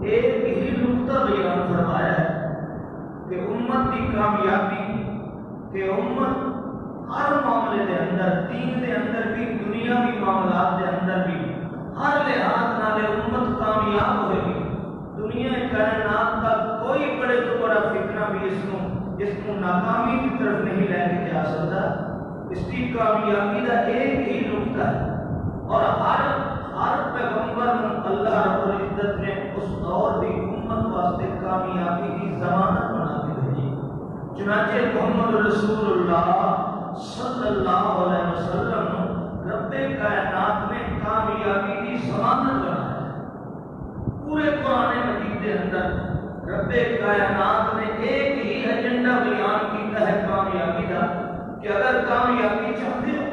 ایک ہی نقطہ بیان فرمایا ہے کہ امت کی کامیابی کہ امت ہر معاملے دے اندر، دین دے اندر بھی، دنیاوی معاملات دے اندر بھی ہر لحاظ نالے امت کامیاب ہوئے گی۔ دنیا کائنات کا کوئی بڑے تو بڑا فتنہ بھی اس کو ناکامی کی طرف نہیں لے کے جا سکتا۔ اس کی کامیابی کا ایک ہی نقطہ ہے، اور ہر پیغمبر اللہ رب العزت نے اس دور کی امت واسطے کامیابی کی ضمانت بنا کے بھیجی۔ چنانچہ محمد رسول اللہ صلی اللہ علیہ وسلم رب کائنات میں کامیابی کی ضمانت بنا ہے۔ پورے قرآن مجید کے اندر رب کائنات نے ایک ہی ایجنڈا بیان کیا ہے کامیابی کا، کہ اگر کامیابی چاہتے ہو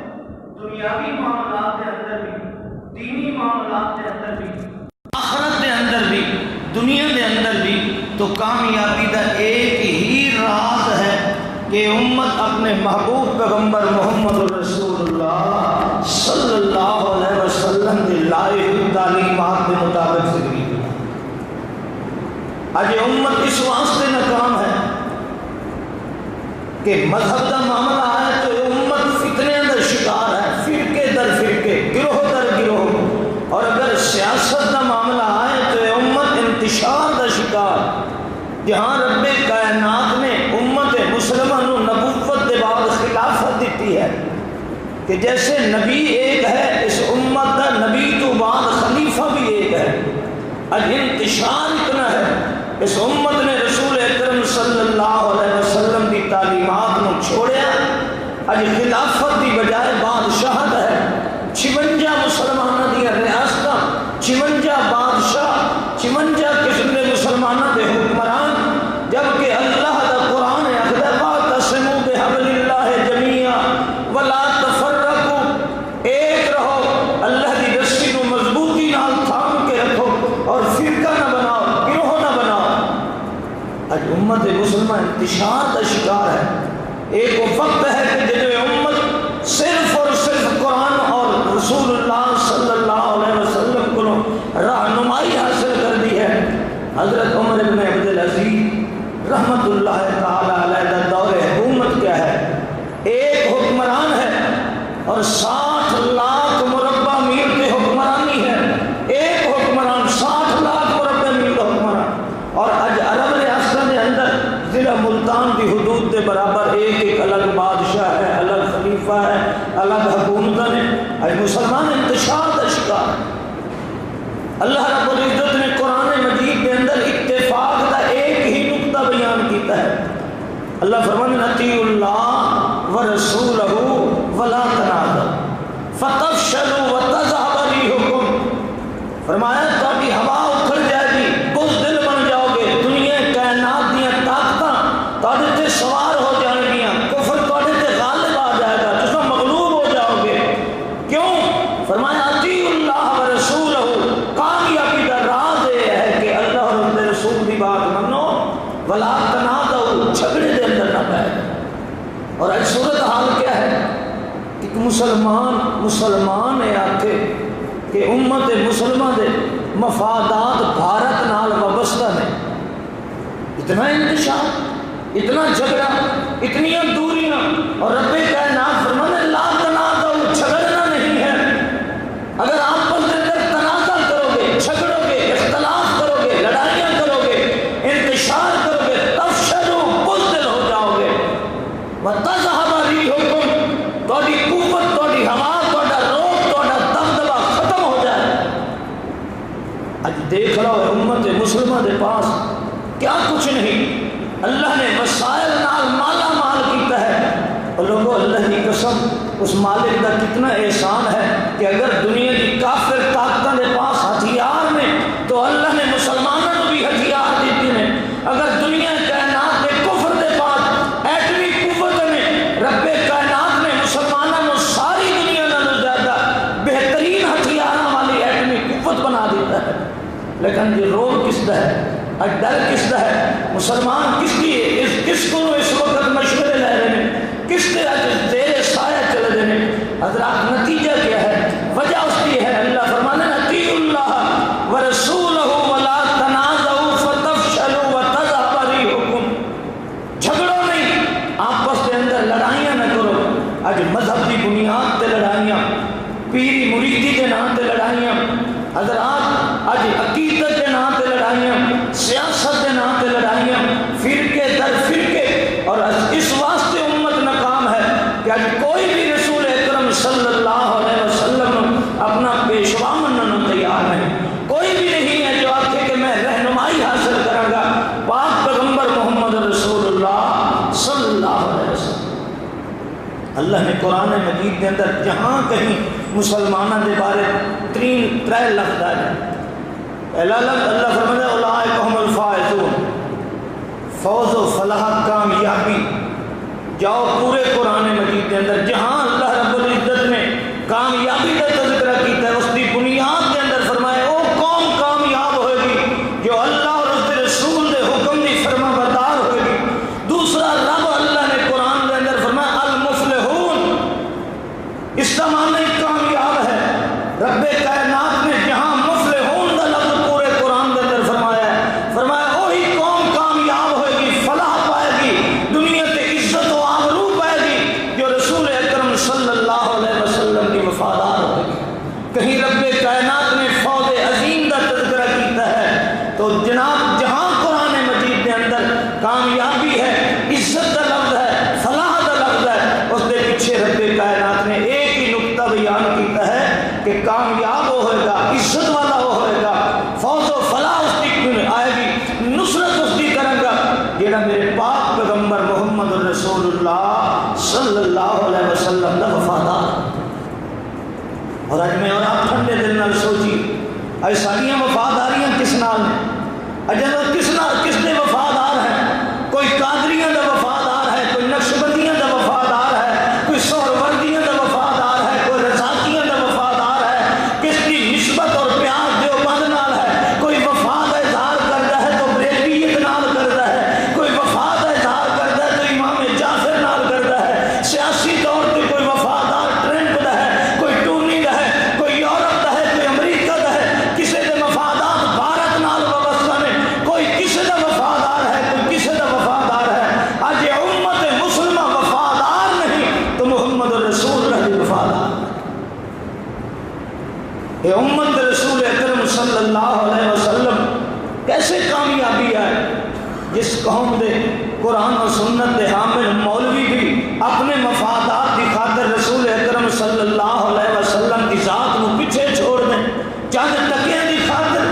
دنیاوی معاملات کے اندر بھی، دینی معاملات کے اندر بھی، آخرت کے اندر بھی، دنیا کے اندر بھی، تو کامیابی کا ایک ہی راز ہے کہ امت اپنے محبوب پیغمبر محمد رسول اللہ صلی اللہ علیہ وسلم کی لائے ہوئی تعلیمات کے مطابق زندگی۔ آج امت اس واسطے ناکام ہے کہ مذہب کا معاملہ آئے تو امت فتنے در شکار ہے، فرقے در فرقے، گروہ در گروہ، اور اگر سیاست کا معاملہ آئے تو امت انتشار کا شکار۔ جہاں رب کائنات نے امت مسلمان نبوت کے بعد خلافت دیتی ہے کہ جیسے نبی ایک ہے، اس امت کا نبی تو بعد خلیفہ بھی ایک ہے۔ آج انتشار اتنا ہے، اس امت نے رسول اکرم صلی اللہ علیہ وسلم کی تعلیمات کو چھوڑیا، آج خلافت کی بجائے بادشاہت ہے۔ 56 مسلمانوں کی ریاست، 56 بادشاہ، 56 قسم کے مسلمانوں کے حکمران، جبکہ اللہ کا قرآن اخذ واعتصموا بحبل اللہ جميعا ولا تفرقوا، ایک رہو، اللہ کی رسی کو مضبوطی نال تھام کے رکھو اور فرقہ نہ بناؤ، گروہ نہ بناؤ۔ آج امت مسلمان انتشار کا شکار ہے۔ ایک وقت ہے کہ جب امت صرف اور صرف قرآن اور رسول اللہ صلی اللہ علیہ وسلم کو رہنمائی حاصل کر دی ہے۔ حضرت عمر بن عبدالعزیز رحمت اللہ تعالی علیہ کا دور حکومت کیا ہے؟ ایک حکمران ہے اور 60 لاکھ مربع میل کی حکمرانی ہے۔ ایک حکمران 60 لاکھ مربع میل کا حکمران، اور آج عرب ریاستوں کے اندر ضلع ملتان کی حدود کے برابر ایک الگ بادشاہ ہے، الگ خلیفہ ہے، الگ حکومت ہے۔ آج مسلمان انتشار کا شکار۔ اللہ رب العزت نے قرآن مجید کے اندر اتفاق کا ایک ہی نقطہ بیان کیتا ہے۔ اللہ فرمانے اطیعوا اللہ ورسولہ ولا تنازعوا فتفشلوا وتذهب ريحكم، فرمایا تاکہ ہوا اکھڑ جائے گی، بزدل بن جاؤ گے، دنیا کائنات دیا طاقتاں تواڈے تے سوار ہو جان گیاں، کفر تواڈے تے غالب آ جائے گا، تساں مغلوب ہو جاؤ گے۔ کیوں؟ فرمایا اطیعوا اللہ ورسولہ، کامیابی کا راز یہ ہے کہ اللہ اور اس کے رسول کی بات منو، ولا تنازعوا، جھگڑے دے اندر نہ پائے۔ اور آج صورت حال کیا ہے؟ ایک مسلمان ہے آکھے کہ امت مسلمہ دے مفادات بھارت نال وابستہ نے، اتنا انتشار، اتنا جھگڑا، اتنی دوریاں، اور رب کائنات فرمانے لا تنازعوا، جھگڑنا نہیں ہے۔ اگر آپ پر تنازع کرو گے، جھگڑو گے، اختلاف کرو گے، لڑائیاں کرو گے، انتشار کرو گے، تفشلوا، بزدل ہو جاؤ گے، وتذهب ريحكم، تہاڈی قوت، تہاڈی ہوا، تہاڈا روب، تہاڈا دبدبہ ختم ہو جائے۔ آج دیکھ رہا ہے امت مسلمہ کے پاس کیا کچھ نہیں، اللہ نے وسائل نال مالا مال کیتا ہے، اور لوگوں اللہ کی قسم اس مالک کا کتنا احسان ہے کہ اگر دنیا کی کافر طاقتوں کے پاس ہتھیار نے تو اللہ نے مسلمانوں کو بھی ہتھیار دیتے ہیں۔ اگر دنیا کائنات کے کفر کے پاس ایٹمی قوت نے، رب کائنات نے مسلمانوں کو ساری دنیا میں زیادہ بہترین ہتھیاروں والی ایٹمی قوت بنا دیتا ہے، لیکن یہ روب کس کا ہے؟ ڈر کس کا ہے؟ مسلمان کس کی ہے؟ کس کو اس وقت مشورے لے رہے ہیں؟ کس طرح زیر سایہ چل رہے ہیں؟ حضرات نتیجہ کیا ہے؟ وجہ اس کی ہے اللہ فرمانے اطیعوا اللہ ورسولہ ولا تنازعوا حضرات اج عقیدت کے نام تے لڑائیاں، سیاست کے نام تے لڑائیاں، فرقے در فرقے، اور اس واسطے امت ناکام ہے کہ اج کوئی بھی رسول اکرم صلی اللہ علیہ وسلم اپنا پیشوا مننے تیار نہیں، کوئی بھی نہیں ہے جو آکھے کہ میں رہنمائی حاصل کروں گا پاک پیغمبر محمد رسول اللہ صلی اللہ علیہ وسلم۔ اللہ نے قرآن مجید کے اندر جہاں کہیں مسلمانوں کے بارے ترے لفظ آئے، پہلا لفظ اللہ فرماتا ہے اولئک هم الفائزون، فوز و فلاح کامیابی۔ جاؤ پورے قرآن مجید کے اندر جہاں اللہ رب العزت نے کامیابی کا تذکرہ کیتا ہے، اس کی بنیاد کے اندر فرمایا وہ قوم کامیاب ہوئے گی جو اللہ اور اس کے رسول کے حکم کی فرما بردار ہوئے گی۔ دوسرا رب اللہ نے قرآن کے اندر فرمایا المفلحون، اس کا معنی کامیاب ہے۔ رب کائنات نے جہاں مفلحون کا لفظ پورے قرآن کے اندر فرمایا ہے، فرمایا وہی قوم کامیاب ہوئے گی، فلاح پائے گی، دنیا تے عزت و آبرو پائے گی جو رسول اکرم صلی اللہ علیہ وسلم کی وفادار ہوئے گی۔ کہیں رب کائنات نے فوز عظیم کا تذکرہ کیتا ہے تو جناب جہاں قرآن مجید کے اندر کامیابی ہے، عزت کا لفظ ہے، فلاح کا لفظ ہے، اس کے پیچھے رب کائنات نے ایک ہی نقطہ بیان کیتا ہے کہ کامیاب وہ ہوئے گا، عزت والا وہ ہوئے گا، فوز و فلاح اس کی آئے گی، نصرت اس کی کرے گا جیڑا میرے پاک پیغمبر محمد رسول اللہ صلی اللہ علیہ وسلم کا وفادار۔ اور اج میں اور آپ ٹھنڈے دل نال سوچی اج ساریاں وفاداریاں کس نال نے، اجے کس دے وفادار ہیں؟ کوئی قادریاں دا وفادار ہے، کوئی نقشبندیاں دا وفادار ہے، کوئی سہروردیاں دا وفادار ہے، کوئی رضاکیاں دا وفادار ہے، کس کی نسبت اور پیار دیوبند نال ہے، کوئی وفا کا اظہار کرتا ہے تو بریلویت نال کرتا ہے، کوئی وفا کا اظہار کرتا ہے تو امام جعفر نال کرتا ہے، سیاسی طور پہ کوئی وفادار ٹرمپ دا ہے، کوئی ٹونی دا ہے، کوئی یورپ دا ہے، کوئی امریکہ دا ہے، کسی دے مفادات بھارت نال وابستہ نے، کوئی کسی دا وفادار ہے، کوئی کسی دا وفادار ہے۔ آج یہ امت مسلمہ وفادار نہیں تو محمد رسول اللہ وفادار۔ یہ امت رسول اکرم صلی اللہ علیہ وسلم کیسے کامیابی ہے جس قوم دے قرآن و سنت دے حامل مولوی بھی اپنے مفادات کی خاطر رسول اکرم صلی اللہ علیہ وسلم کی ذات کو پیچھے چھوڑ دیں، چند ٹکیاں کی خاطر،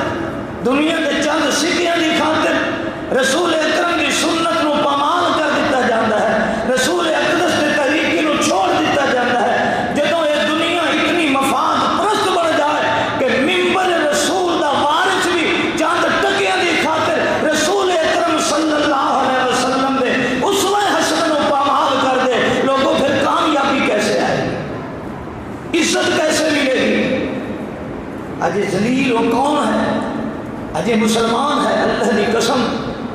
دنیا کے چند سکیاں کی خاطر رسول اکرم کی سنت کو پامال کر دیتا جاتا ہے، رسول اقدس کے طریقے کو چھوڑ دیتا جاتا ہے۔ جدوں یہ دنیا اتنی مفاد پرست بن جائے کہ ممبر رسول دا وارث بھی چند ٹکیاں کی خاطر رسول اکرم صلی اللہ علیہ وسلم دے اسوہ حسن کو پامال کر دے، لوگوں پھر کامیابی کیسے آئے گی، عزت کیسے ملے گی؟ آج ذلیل وہ کون ہے؟ آج مسلمان ہے، اللہ کی قسم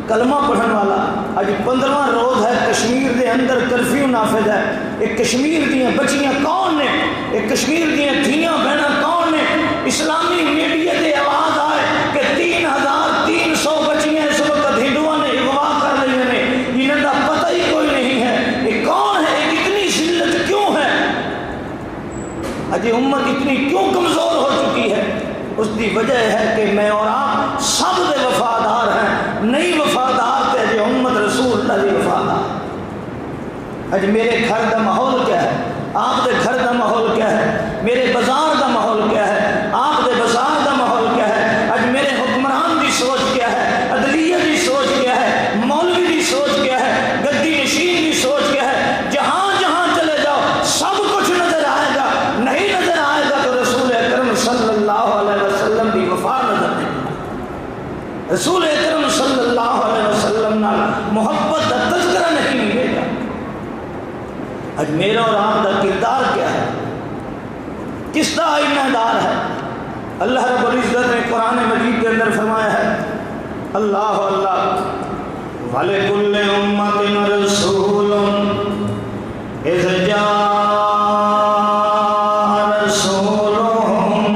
کلمہ پڑھن والا۔ آج 15واں روز ہے، کشمیر دے اندر کرفیو نافذ ہے۔ ایک کشمیر دیاں بچیاں کون نے، ایک کشمیر دیاں دھیاں بہناں کون نے؟ اسلامی میڈیا دے آواز آئے کہ 3300 بچیاں اس وقت ہندوؤں نے اغوا کر لی ہیں، انہیں کا پتہ ہی کوئی نہیں ہے یہ کون ہے، یہ اتنی ذلت کیوں ہے؟ آج امت اتنی کیوں کمزور ہو چکی ہے؟ اس کی وجہ ہے کہ میں اور آپ سب دے وفادار ہیں، نہیں وفادار تے جو امت رسول اللہ دی وفادار۔ آج میرے گھر کا ماحول کیا ہے، آپ دے گھر کا ماحول کیا ہے، میرے بازار کا ماحول کیا ہے، آپ دے بازار کا ماحول کیا ہے؟ آج میرے حکمران کی سوچ کیا ہے، عدلیہ کی سوچ کیا ہے، مولوی کی سوچ کیا ہے، گدی نشین کی سوچ کیا ہے؟ جہاں جہاں چلے جاؤ سب کچھ نظر آئے گا، نہیں نظر آئے گا تو رسول اکرم صلی اللہ علیہ وسلم کی وفا نظر نہیں آئے، رسول اکرم صلی اللہ علیہ وسلم نال محبت کا تذکرہ نہیں ملے گا۔ آج میرا اور آپ کا کردار کیا ہے، کس کا آئینہ دار ہے؟ اللہ رب العزت نے قرآن مجید کے اندر فرمایا ہے، اللہ اللہ وَلِكُلِّ أُمَّةٍ رَسُولٌ إِذْ جَاءَ رَسُولُهُمْ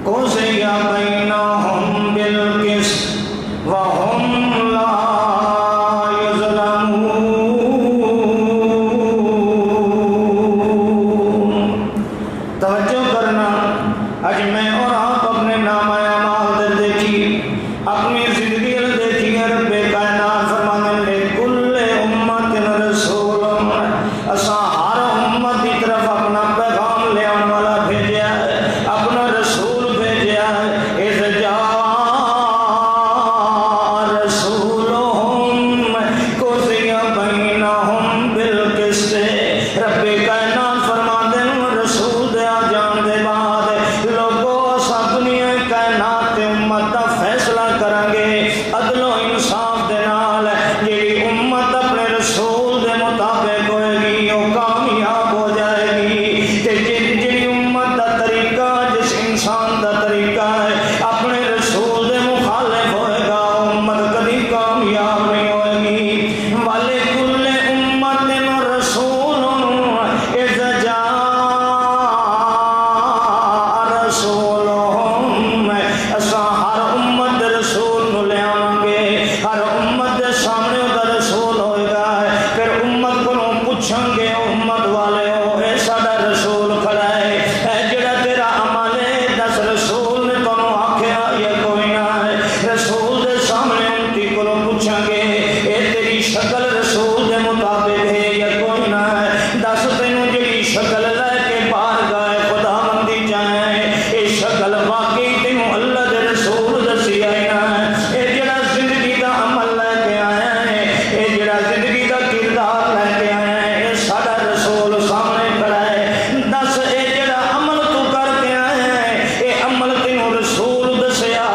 قُضِيَ بَيْنَهُمْ بِالْقِسْطِ وَهُمْ لَا يُظْلَمُونَ۔ توجہ کرنا، آج میں اور آپ تے امت دا فیصلہ کریں گے عدل و انصاف دے نال جیڑی امت اپنے رسول دے مطابق ہوئے گی وہ کامیاب ہو جائے گی تے جیڑی امت دا طریقہ جس انسان دا طریقہ ہے اپنے رسول دے مخالف ہوئے گا امت کبھی کامیاب نہیں ہوئے گی والے کل امت رسول اذا جاء رسولهم اسا ہر امت رسول نو لے آواں گے ہر امت دے سامنے دا رسول ہوئے گا پھر امت کو پوچھیں گے امت والے ہو اے ساڈا رسول کھڑا ہے اے جڑا تیرا عمل ہے دس رسول نے تانوں آکھیا یا کوئی نہ ہے رسول دے سامنے امتی کو پوچھیں گے اے تیری شکل رسول دے مطابق ہے یا کوئی نہ ہے دس تینوں جڑی شکل لے کے باہر گئے خدا مندی جائیں اے شکل واقعی تینوں اللہ دے رسول دسی آئی نہ ہے اے جڑا زندگی دا عمل لے کے آیا ہے اے جڑا زندگی دا کردار لے کے آیا ہے اے ساڈا رسول سامنے کھڑا ہے دس اے جڑا عمل تو کر کے آیا ہے اے عمل تینوں رسول دسیا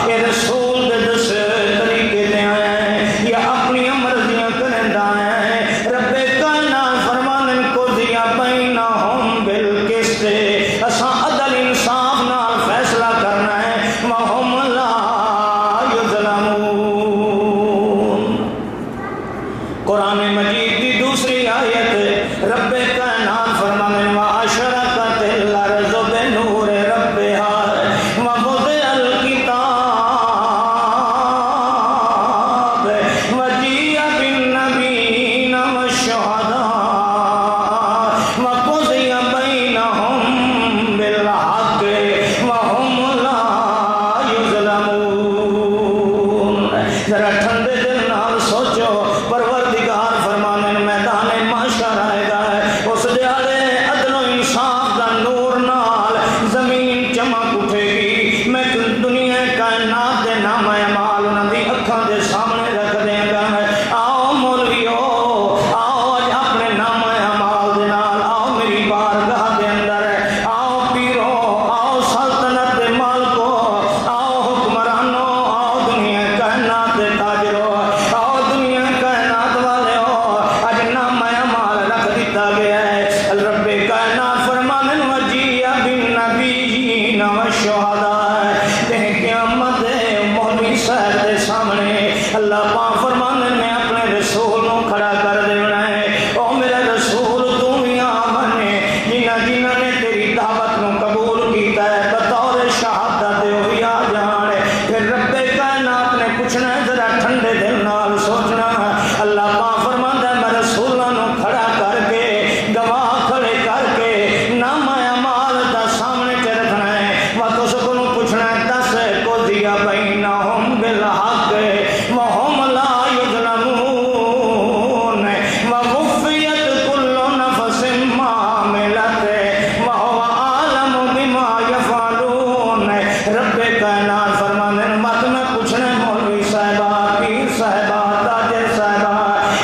اے رسول دے دسے طریقے تے آیا ہے یا اپنی مرضیاں کرندا ہے رب کائنات فرمانے کو دیا بینہم بالقسط اساں عدل انصاف نال فیصلہ کرنا ہے وہم لا یظلمون قرآن مجید کی دوسری آیت رب کائنات فرمانے واشرقت الارض بنور ربها ووضع الکتاب وجیء بالنبیین والشہداء وقضی بینہم بالحق وہم لا یظلمون ذرا ٹھنڈے دل نال سوچو پروردگار فرمانے میدان محشر آئے گا اس دیالے عدل و انصاف دا نور نال زمین چمک اٹھے گی میں دنیا کائنات دے نام اعمال انہاں دی اکھاں دے سامنے رکھ دیں گا آؤ مولویو آؤ اج اپنے نام اعمال دے نال آؤ میری بارگاہ دے اندر آؤ پیرو آؤ سلطنت دے مالکو آؤ حکمرانو آؤ دنیا کائنات دے تاجرو آؤ دنیا کائنات والے ہو اج نام اعمال رکھ دیتا گیا ہے رب کائنات فرمانے وجیء بالنبیین والشہداء تے قیامت دے مولوی صاحب دے سامنے اللہ پاک فرمانے میں اپنے رسول نو کھڑا کر دینا ہے او میرا رسول تو ہی آمنے جنہاں نے تیری دعوت نو قبول کیتا ہے بطور شہادت ہوئی آ جان پھر رب کائنات نے پوچھنا ہے ذرا ٹھنڈے دل نال سوچنا اللہ پاک فرماندا ہے میں رسولاں نو کھڑا کر کے گواہ کھڑے کر کے نام اعمال دا سامنے چ رکھنا ہے وقت سب کو پوچھنا ہے دس کو دیا بینہم بالحق وہم لا یظلمون ووفیت کل نفس ما عملت وہو عالم بما یفعلون رب کائنات فرمانے مت میں پوچھنا ہے مولوی صاحبہ پیر صاحبہ تاجر صاحبہ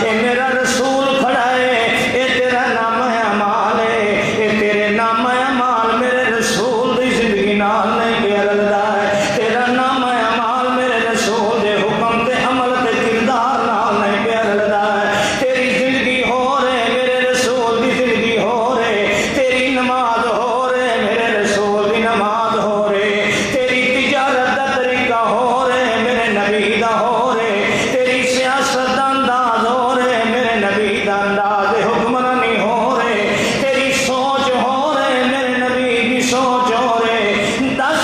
اے میرا رسول کھڑا ہے اے تیرا نام اعمال ہے اے تیرے نام اعمال میرے رسول دی زندگی نال نہیں پیا لگدا ہے تیرا نام اعمال میرے رسول دے حکم تے عمل تے کردار نال نہیں پیا لگدا ہے تیری زندگی ہو رہے میرے رسول دی زندگی ہو رہے تیری نماز ہو رہے میرے رسول دی نماز ہو رہے تیری تجارت دا طریقہ ہو رہے میرے نبی دا ہو رہے تیری سیاست دا انداز ہو رہے میرے نبی دا انداز حکمرانی ہو رہے تیری سوچ ہو رہے میرے نبی کی سوچ ہو رہے دس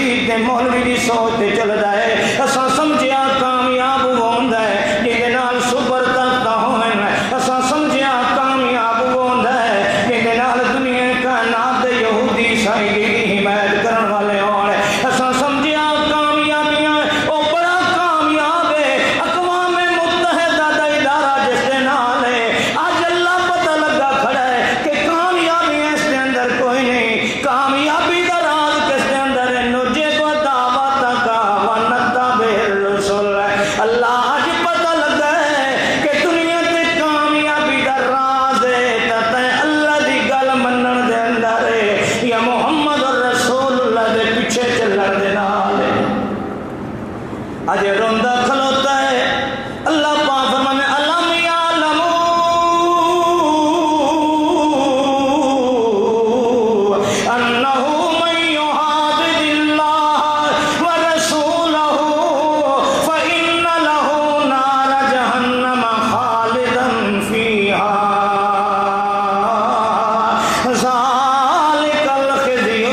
مشیر تے مولوی دی سوچ تے چلدا ہے اساں سمجھیا کامیاب ہوندا ہے جے نال صبر کرتا ہوئے اساں سمجھیا کامیاب ہوندا ہے جے نال دنیا کائنات دے یہودی عیسائی دی حمایت کرن والے ہون اساں سمجھیا کامیابیاں او بڑا کامیاب ہے اقوام متحدہ دا ادارہ جس دے نال ہے اج اللہ پتہ لگا کھڑا ہے کہ کامیابی اس دے اندر کوئی نہیں کامیابی دا راز کس دے اندر ہے نجے کو دعوت کا ونتا بالرسول اللہ اج پتہ لگا ہے کہ دنیا تے کامیابی دا راز ہے تے اللہ دی گل منن دے اندر ہے یا محمد رسول اللہ دے پیچھے چلن دے نال ہے اج روندا کھلوتا ہے اللہ پاک فرمانے علم یعلمو انہ من یحادد اللہ ورسولہ فإن لہ نار جہنم خالدا فیہا ذالک الخزی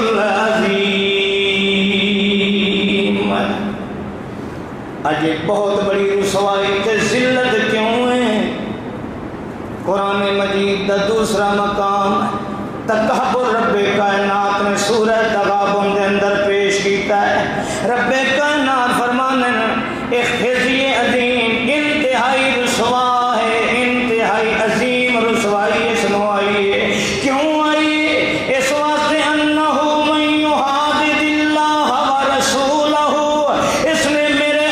العظیم آج ایک بہت بڑی رسوائی تے ذلت کیوں ہے قرآن مجید دا دوسرا مقام تکبر رب کائنات نے سورہ تغابن دے اندر پیش کیتا ہے رب کائنات فرمانے ایک خزی عظیم انتہائی رسوا ہے انتہائی عظیم رسوائی اس نو آئی ہے کیوں آئی ہے اس واسطے انہ من یحادد اللہ ورسولہ اس نے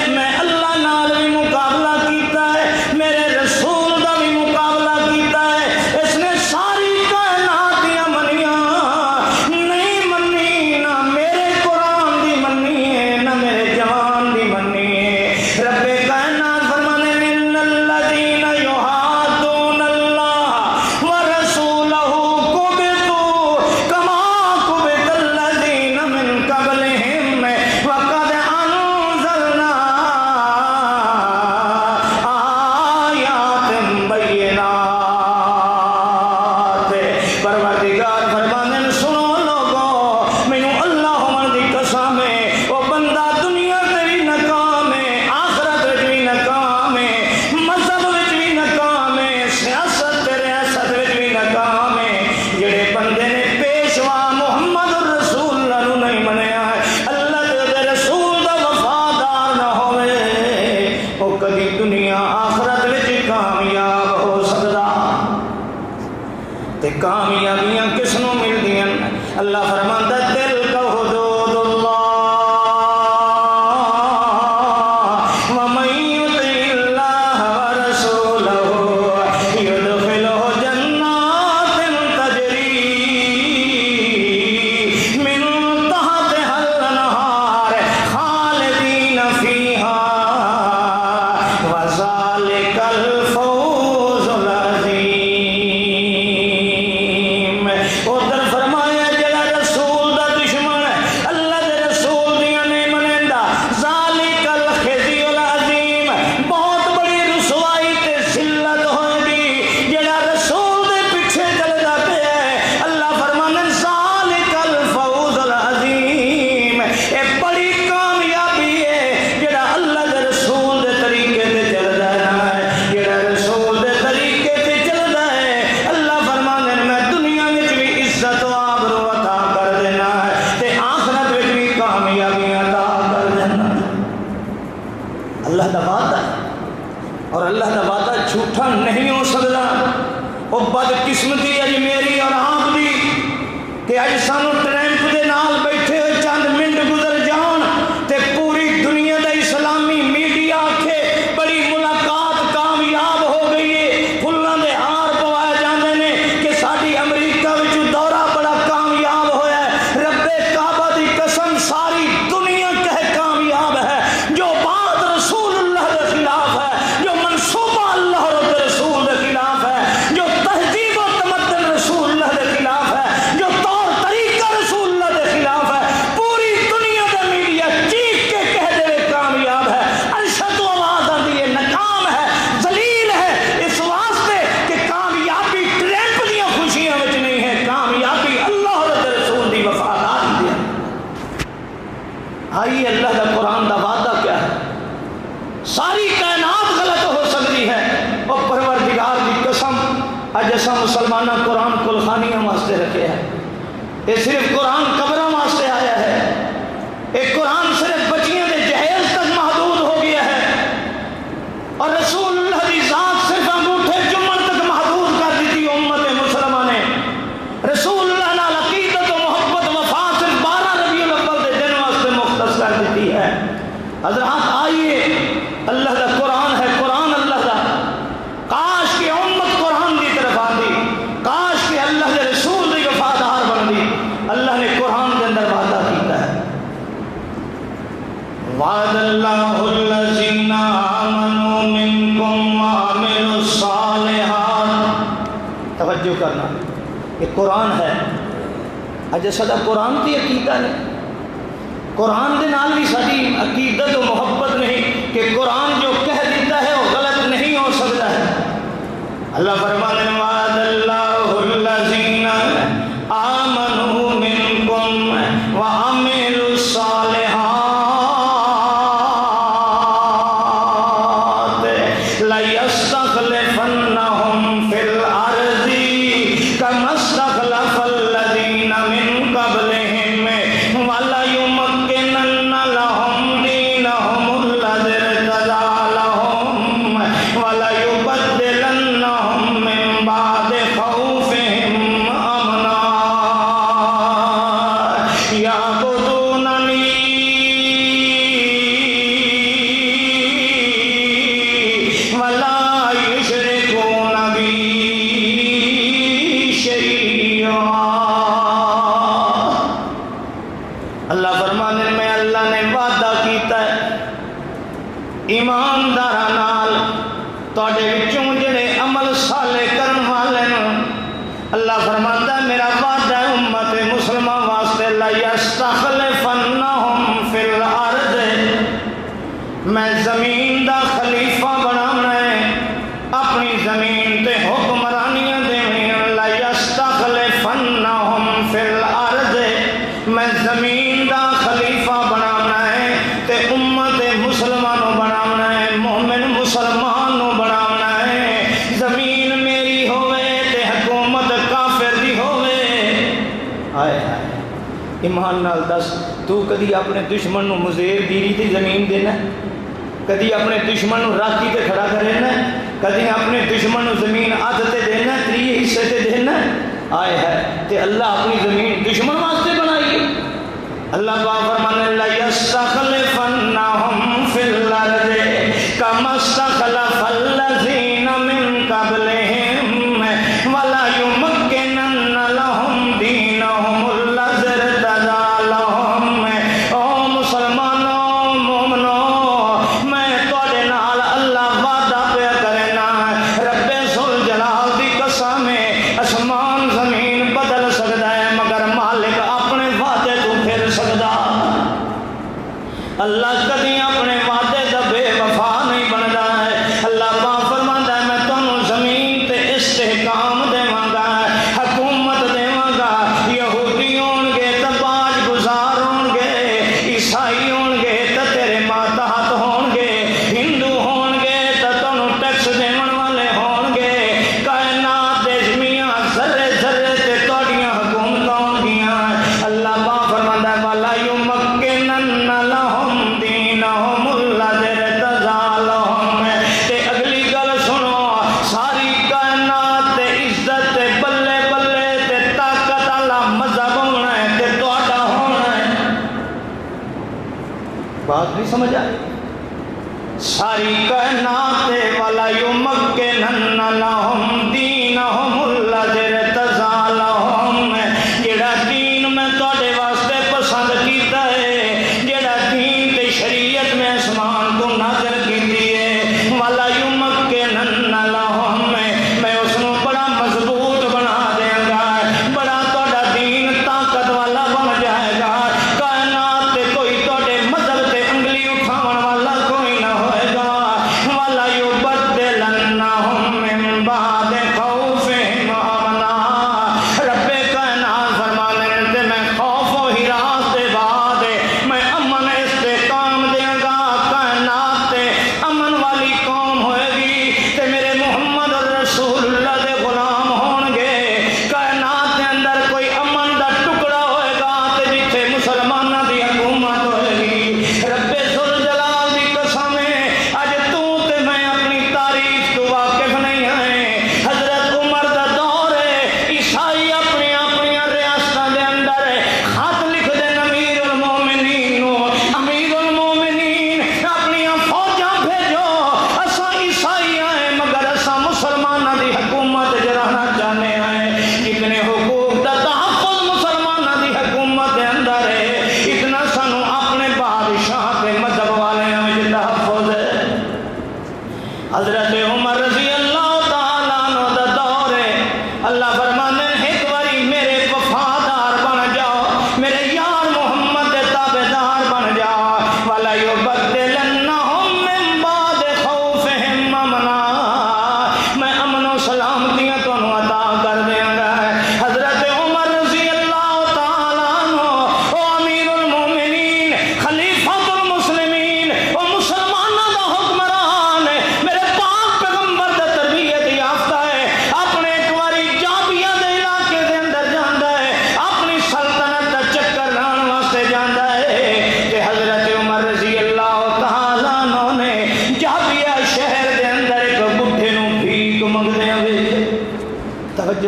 میں اللہ نال بھی مقابلہ کیتا ہے میرے رسول دا بھی مقابلہ کیتا ہے اس نے ساری کائنات دیاں منیاں نہیں منی نہ میرے قرآن دی منی ہے نہ میرے جوان دی منی ہے رب کائنات فرمانے ان الذین یحادون اللہ ورسولہ کبتوا کما کبت الذین من قبلہم وقد انزلنا آیات بینات پروردگار فرمانے سنو لوگو مینوں اللہ من دی قسم ہے وہ بندہ دنیا تے بھی ناکام ہے آخرت وچ بھی ناکام ہے مذہب وچ بھی ناکام ہے سیاست تے ریاست وچ بھی ناکام ہے جڑے بندے نے پیشوا محمد رسول اللہ نو نہیں منیا ہے اللہ دے رسول دا وفادار نہ ہوئے وہ کبھی دنیا آخرت وچ کامیاب ہو سکدا تے کامیابیاں کس نو ملدیاں اللہ فرماندا دل کا حدود اللہ ومن یطع اللہ ورسولہ یدخلہ جنات تجری من تحتہا الانہار خالدین فیہا وذالک الفوز العظیم ادھر فرمایا جڑا رسول دا دشمن ہے اللہ دے رسول دیاں نہیں منیندا ذالک الخزی العظیم بہت بڑی رسوائی تے ذلت ہوئے گی جڑا رسول دے پیچھے چلدا پیا ہے اللہ فرمانے ذالک الفوز العظیم اے بڑی کامیابی ہے جڑا اللہ دے رسول دے طریقے تے چلدا ہے جڑا رسول دے طریقے تے چلدا ہے اللہ فرمانے میں دنیا وچ بھی عزت و آبرو عطا کر دینا ہے تے آخرت وچ بھی کامیابیاں عطا کر دینا ہے اللہ دا وعدہ ہے اور اللہ دا وعدہ جھوٹا نہیں ہو سکتا وہ بد قسمتی اج میری اور آپ دی کہ اج سانو ٹرمپ دے نال بیٹھے ہوئے چند منٹ گزر جان تے پوری دنیا دا اسلامی میڈیا آکھے بڑی ملاقات کامیاب ہو گئی ہے پھلاں دے ہار پوائے جاندے نے کہ ساڈی امریکہ وچ دورہ بڑا کامیاب ہویا ہے رب کعبہ دی قسم ساری دنیا کہے کامیاب ہے جو بات رسول اللہ دے خلاف ہے جو منصوبہ اللہ اور اس رسول دے خلاف ہے جو تہذیب و تمدن رسول اللہ دے خلاف ہے جو طور طریقہ رسول آئیے اللہ کا قرآن کا وعدہ کیا ہے؟ ساری کائنات غلط ہو سکتی ہے اور پروردگار کی قسم اج اساں مسلمانہ قرآن کلخانیاں واسطے رکھے ہیں. یہ صرف قرآن قبراں واسطے آیا ہے. یہ قرآن صرف بچیاں دے جہیز تک محدود ہو گیا ہے اور رسول اللہ کی ذات صرف انگوٹھے چومن تک محدود کر دیتی امت مسلمہ نے. رسول اللہ نال عقیدت و محبت وفا صرف 12 ربیع الاول کے دن واسطے مختص کر دیتی ہے. حضرات آئیے اللہ کا قرآن ہے، قرآن اللہ کا. کاش کہ امت قرآن کی طرف آتی، کاش کہ اللہ کے رسول کی وفادار بنتی. اللہ نے قرآن کے اندر وعدہ کیتا ہے. وعد اللہ الذین آمنوا منکم وعملوا الصالحات. توجہ کرنا، یہ قرآن ہے. اج سدا قرآن کی عقیدہ نے، قرآن کے نال بھی ساری عقیدت و محبت نہیں کہ قرآن جو کہہ دیتا ہے وہ غلط نہیں ہو سکتا ہے. اللہ فرماتے ہیں وعد اللہ الذین آمنوا منکم وعملوا الصالحات لیستخلفنہم فی الارض کما استخلف الذین من قبلہم ولیمکنن لہم دینہم الذی ارتضی لہم ولیبدلنہم من بعد خوفہم امنا یعبدوننی ولا یشرکون بی شیئا. اللہ فرمانے میں اللہ نے وعدہ کیتا ہے ایمانداراں نال تواڈے وچوں جڑے عمل صالح کرن والے نے. اللہ فرماتا ہے میرا وعدہ ہے امت مسلمہ واسطے لا یستخلفنہم فی الارض، میں زمین دا خلیفہ بنانا ہے، اپنی زمین تے حکمرانیاں دینیاں. لا یستخلفنہم فی الارض، میں زمین دا خلیفہ بنانا ہے تے امت مسلمانوں بنانا ہے، مومن مسلمانوں بنانا ہے. زمین میری ہوئے تے حکومت کافر دی ہوئے. آئے آئے ایمان نال دس، تو کدی اپنے دشمن نو مزیر گیری تے زمین دینا ہے؟ کدی اپنے دشمن نو راکی تے کھڑا کرنا ہے؟ کدی اپنے دشمن نو زمین آدھ تے دینا ہے، 3 حصے تے دینا ہے؟ آئے ہے تے اللہ اپنی زمین دشمن واسطے بنائی. اللہ پاک فرمانے لا یستخلفنہم فی الارض کما استخلف الذین من قبلہم ولا یمکنن لہم دینہم الذی ارتضی لہم. او مسلمانوں مومنوں، میں تواڈے نال اللہ وعدہ پیا کرنا، رب ذوالجلال دی قسم ہے آسمان زمین بدل سکتا ہے مگر مالک اپنے وعدے تو پھر سکتا. اللہ کدی اپنے وعدے دا بے وفا نہیں بنتا ہے. اللہ پاک فرماتا ہے میں تمہیں زمین تے استحکام دیواں گا، حکومت دیواں گا. یہودی ہون گے تے باج گزار ہون گے، عیسائی ہون گے تے تیرے ماتحت ہون گے، ہندو ہون گے تے تمہیں ٹیکس دیون والے ہون گے. کائنات دے میاں ذرے ذرے تے تواڈیاں حکومتاں ہون گیاں. اللہ پاک فرماتا ہے ولا یمکنن لہم دینہم الذی ارتضی لہم. تے اگلی گل سنو، ساری کائنات تے عزت تے بلے بلے تے طاقت والا مذہب ہونا ہے تے تہاڈا ہونا ہے. بات نہیں سمجھ آئی؟ ساری کائنات تے ولا یمکنن لہم دینہم الذی ارتضی لہم. جڑا دین میں تواڈے واسطے پسند کیتا ہے، جڑا دین تے شریعت میں آسمان کو نازل کیتی ہے، ولا یمکنن لہم، میں اس نو بڑا مضبوط بنا دیاں گا، بڑا تواڈا دین طاقت والا بن جائے گا. کائنات تے کوئی تواڈے مذہب تے انگلی اٹھاون والا کوئی نہ ہوئے گا. ولا یبدلنہم من بعد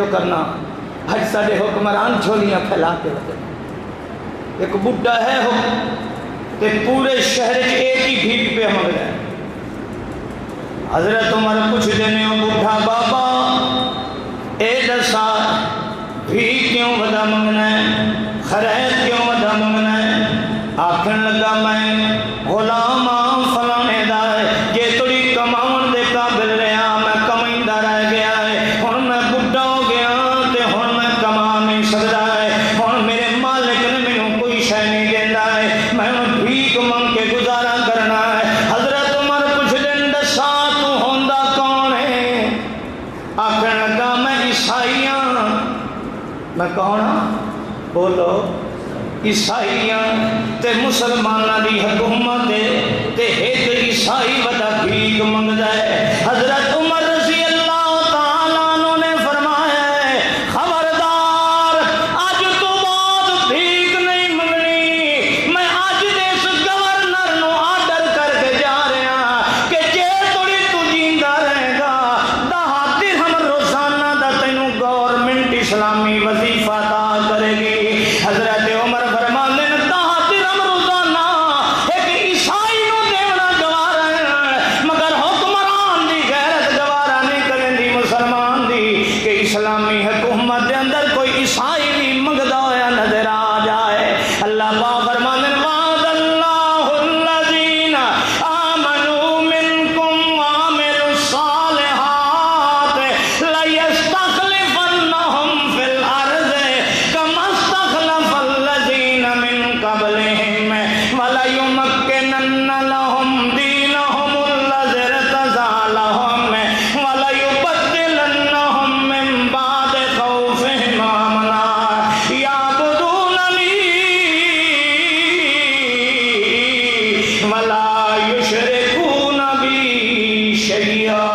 توجہ کرنا، ہج ساڈے حکمران جھولیاں پھیلا کے رکھے، ایک بڈھا ہے ہو تے پورے شہر ایک ہی بھیک پہ منگ رہا ہے۔ حضرت عمر پوچھ دینے ہو بڈھا بابا اے دسا بھیک کیوں ودا منگنا ہے، خرید کیوں ودا منگنا ہے؟ آکھن لگا میں غلام فلانے دا ہے، جے تڑی کماون دے قابل رہا میں کمائندا رہ گیا ہے، ہن میں بڈھا ہو گیا تے ہن میں کما نہیں سکدا ہے، ہن میرے مالک نے مینوں کوئی شے نہیں دیندا ہے، میں بھیک منگ کے گزارا کرنا ہے۔ حضرت عمر پوچھ دین دسا تو ہوندا کون ہے؟ آکھن لگا میں عیسائی ہاں۔ میں کون ہاں؟ بولو عیسائیاں تے مسلمانہ دی حکومت تے ایک عیسائی ودا بھیک منگدا ہے۔ حضرت عمر رضی اللہ تعالیٰ عنہ نے فرمایا ہے خبردار اج تو بعد بھیک نہیں منگنی، میں اج اس گورنر نو آرڈر کر کے جا رہا کہ جے تھوڑی تو جیندا رہے گا 10 درہم روزانہ دا تینوں گورنمنٹ اسلامی وظیفہ عطا کرے گی۔ حضرت عمر فرماندے نے 10 درہم روزانہ ایک عیسائی نو دینا گوارا ہے، مگر حکمران دی غیرت گوارا نہیں کرندی مسلمان دی کہ اسلامی حکومت دے اندر کوئی عیسائی بھی منگدا ہویا نظر آ جائے۔ اللہ پاک فرماندے نے وعد اللہ الذین آمنوا منکم وعملوا الصالحات لیستخلفنہم فی الارض کما استخلف الذین من قبلہم ولیمکنن لہم دینہم الذی ارتضی لہم ولیبدلنہم من بعد خوفہم امنا یعبدوننی ولا یشرکون بی شیئا۔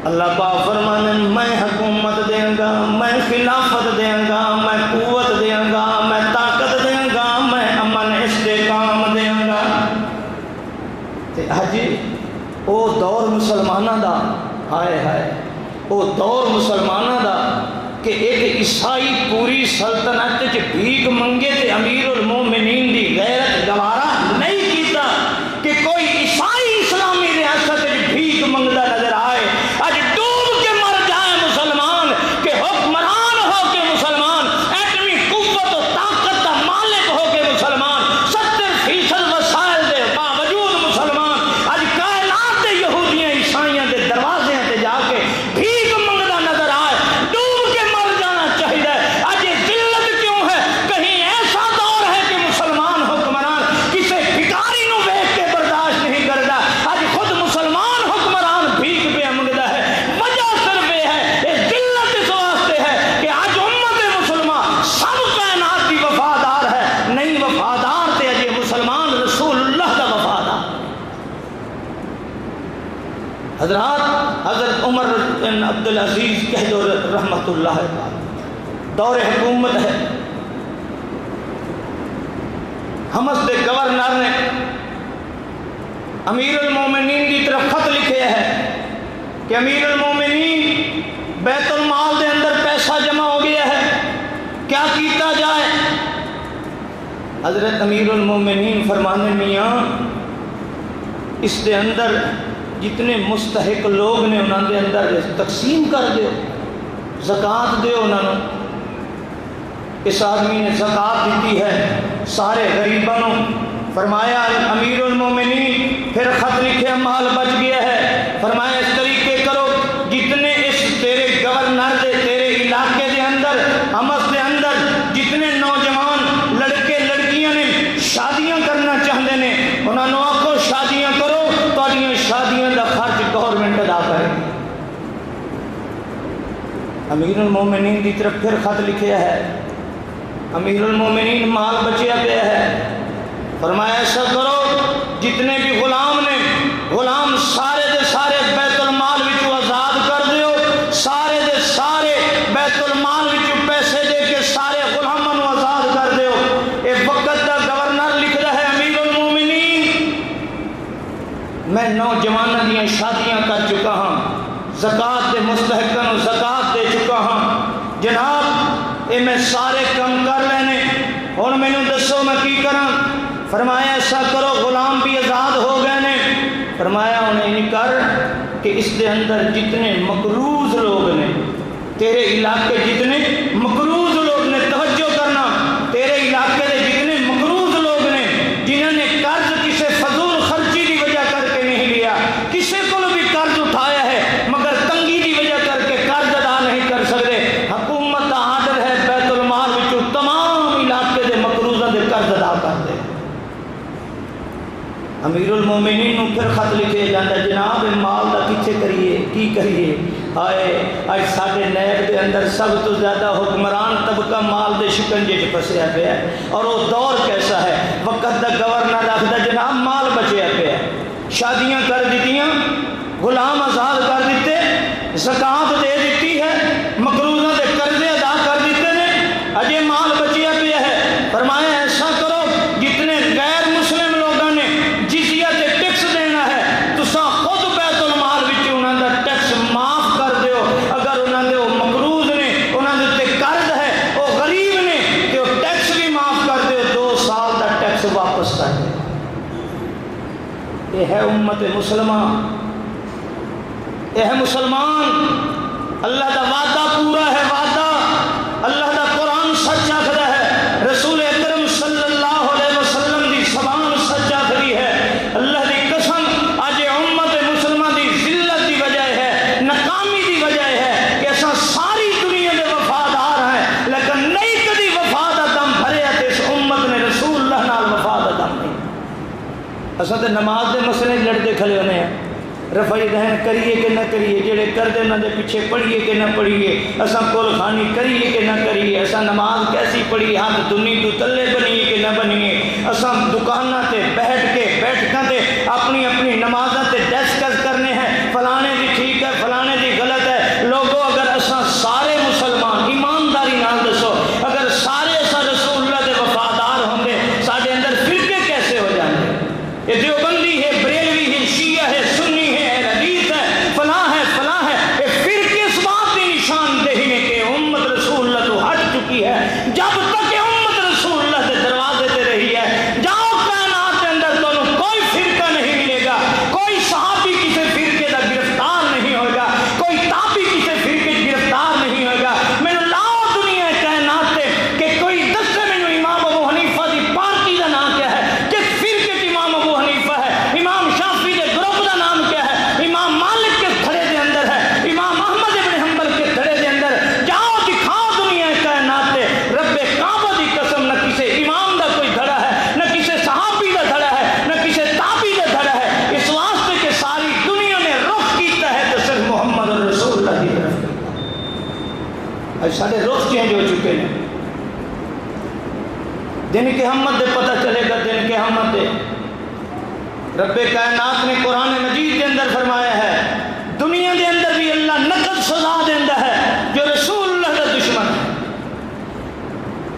اللہ پاک فرمانے میں حکومت دیں گا، میں خلافت دیں گا، میں قوت دیں گا، میں طاقت دیں گا، میں امن استحکام دیں گا۔ تے حجی او دور مسلمانہ دا ہائے ہائے او دور مسلمانہ دا کہ ایک عیسائی پوری سلطنت چ بھیک منگے تے امیر المومنین دی غیرت گوارا نہیں کیتا کہ کوئی عیسائی اسلامی ریاست چ بھیک منگدا نظر آئے۔ اج ڈوب کے مر جائے مسلمان کہ حکمران ہو کے مسلمان، ایٹمی قوت و طاقت کا مالک ہو کے مسلمان، 70% وسائل دے باوجود مسلمان اج کائنات دے یہودیاں عیسائیاں دے دروازے تے جا کے بھیک منگدا نظر آئے۔ ڈوب کے مر جانا چاہیے۔ اج یہ ذلت کیوں ہے؟ کہیں ایسا دور ہے کہ مسلمان حکمران کسی بھکاری نو دیکھ کے برداشت نہیں کرتا، اج خود مسلمان حکمران بھیک پہ منگدا ہے۔ وجہ صرف یہ ہے، یہ ذلت اس واسطے ہے کہ اج امت مسلمان سب کائنات کی وفادار ہے، نہیں وفادار تے اج مسلمان رسول اللہ کا وفادار۔ حضرت عمر بن عبدالعزیز کہہ دو رحمت اللہ تعالی دور حکومت ہے، حمص دے گورنر نے امیر المومنین کی طرف خط لکھے ہے کہ امیر المومنین بیت المال دے اندر پیسہ جمع ہو گیا ہے، کیا کیتا جائے؟ حضرت امیر المومنین فرمانے میاں اس دے اندر جتنے مستحق لوگ نے انہوں دے اندر تقسیم کر دیو، زکوٰۃ دیو انہوں نے۔ اس آدمی نے زکوٰۃ دیتی ہے سارے غریبانوں۔ فرمایا امیر المومنین پھر خط لکھے مال بچ گیا ہے، فرمایا اس طریقے کرو جتنے اس تیرے گورنر دے تیرے علاقے دے اندر حمص دے اندر جتنے نوجوان لڑکے لڑکیاں نے شادیاں کرنا چاہتے ہیں انہوں نے آکھو شادیاں کرو، تہاڈیاں شادیاں دا خرچ گورنمنٹ ادا کرے گی۔ امیر المومنین دی طرف پھر خط لکھیا ہے، امیر المومنین مال بچیا پیا ہے، فرمایا ایسا کرو جتنے بھی غلام نے غلام سارے دے سارے بیت المال وچوں آزاد کر دیو، سارے دے سارے بیت المال وچوں پیسے دے کے سارے غلاماں نو آزاد کر دیو۔ اے وقت دا گورنر لکھ رہا ہے امیر المومنین میں نوجوانوں دیا شادیاں کر چکا ہاں، زکات دے مستحقاں زکات دے چکا ہاں جناب اے میں سارے کم کر لینے ہن مینوں دسو میں کی کراں فرمایا ایسا کرو غلام بھی آزاد ہو گئے نے فرمایا انہیں نہیں کر کہ اس دے اندر جتنے مقروض لوگ نے تیرے علاقے جتنے مقروض لوگ نے توجہ کرنا تیرے علاقے دے جتنے مقروض لوگ نے جنہوں نے قرض کسے فضول خرچی دی وجہ کر کے نہیں لیا کسے کو بھی قرض اٹھایا ہے مگر تنگی دی وجہ کر کے قرض ادا نہیں کر سکتے حکومت کا آرڈر ہے بیت المال وچوں تمام علاقے دے مقروضاں دے قرض ادا کر دے امیر المومنین نو پھر خط لکھے جاتا جناب مال دا کچھے کریے کی کریے آئے آج ساڑھے نیب دے اندر سب تو زیادہ حکمران طبقہ مال دے شکنجے چ پھسیا پیا ہے اور وہ دور کیسا ہے وقت دا گورنر رکھدا جناب مال بچیا پیا شادیاں کر دیتیاں غلام آزاد کر دیتے زکات دے دیتی ہے مقروضاں دے قرضے ادا کر دیتے نے اجے مال بچیا پیا ہے فرمایا ایسا کرو جتنے غیر مسلم لوگوں نے جزیہ تے ٹیکس دینا ہے تساں خود بیت المال وچ انہاں دا ٹیکس معاف کر دیو اگر انہاں دے وہ مقروض نے انہاں دے تے قرض ہے وہ غریب نے تے وہ ٹیکس بھی معاف کر دیو 2 سال دا ٹیکس واپس کر دیو یہ ہے امت مسلمہ یہ ہے مسلمان اللہ دا وعدہ پورا ہے وعدہ اللہ دا قرآن سچ آخدا ہے رسول اکرم صلی اللہ علیہ وسلم دی زبان سچ آخری ہے اللہ دی قسم آج امت مسلمہ دی ذلت دی وجہ ہے ناکامی دی وجہ ہے کہ ایسا ساری دنیا دے وفادار ہیں لیکن نہیں کدی وفا دا دم بھریا تے اس امت نے رسول اللہ نال وفا دا دم نہیں اصل تے نماز دے مسئلے لڑتے کھلے ہونے ہیں رفع دہن کریے کہ نہ کریے جڑے کر دے انہاں دے پیچھے پڑھیے کہ نہ پڑھیے اساں کول خانی کریے کہ نہ کریے اساں نماز کیسی پڑھی ہاتھ دنی تو تلے بنیے کہ نہ بنیے اساں دکاناں تے بیٹھکاں تے اپنی اپنی نمازاں تے ڈسکس کرنے ہیں فلانے دی ٹھیک ہے فلانے دی غلط ہے لوگوں اگر اساں سارے مسلمان ایمانداری نال دسو اگر سارے اساں رسول اللہ دے وفادار ہوں گے ساڈے اندر فرقے کیسے ہو جائیں گے یہ دیوبندی ہے بریلوی ہے شیعہ ہے سنی ہے جب تک کہ امت رسول اللہ کے دروازے تے رہی ہے جاؤ کائنات کے اندر تمہیں کوئی فرقہ نہیں ملے گا کوئی صحابی کسی فرقے کا گرفتار نہیں ہوگا کوئی تابعی کسی فرقے گرفتار نہیں ہوگا میں لاؤ دنیا کائنات تے کہ کوئی دس میں امام ابو حنیفہ دی پارٹی کا نام کیا ہے کس فرقے کے امام ابو حنیفہ ہے امام شافعی کے گروپ کا نام کیا ہے امام مالک کے دھڑے دے اندر ہے امام احمد بن حنبل کے دھڑے دے اندر جاؤ دکھاؤ دنیا کائنات رب کعبہ دی قسم نہ کسی امام دا کوئی دھڑا ہے نہ کسی صحابی دا دھڑا ہے نہ کسی تابعی دا دھڑا ہے اس واسطے کہ ساری دنیا نے رخ کیتا ہے تو صرف محمد رسول اللہ کی طرف کیتا ہے سارے رخ چینج ہو چکے ہیں دن قیامت دے پتہ چلے گا دن قیامت دے رب کائنات نے قرآن مجید کے اندر فرمایا ہے دنیا دے اندر بھی اللہ نقد سزا دیندا ہے جو رسول اللہ دا دشمن ہے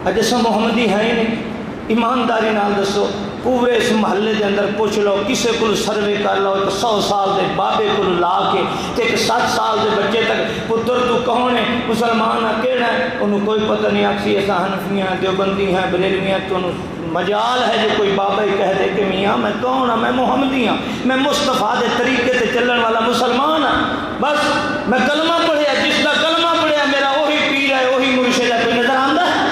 اج اساں محمدی ہیں ہی نہیں ایمانداری نال دسو پورے اس محلے دے اندر پوچھ لو کسے کو سروے کر لو 100 سال دے بابے کو لا کے تے 7 سال دے بچے تک پتر تو کون ہے مسلمان ہے کیڑا ہے انہوں کوئی پتہ نہیں آکسی ایسا حنفیاں دیوبندی ہیں بریلویاں تو مجال ہے جو کوئی بابا ہی کہہ دے کہ میاں میں کون ہوں میں محمدی ہوں میں مصطفیٰ دے طریقے تے چلن والا مسلمان ہوں بس میں کلمہ پڑھیا جس کا کلمہ پڑھیا میرا وہی پیر ہے وہی مرشد ہے کوئی نظر آندا ہے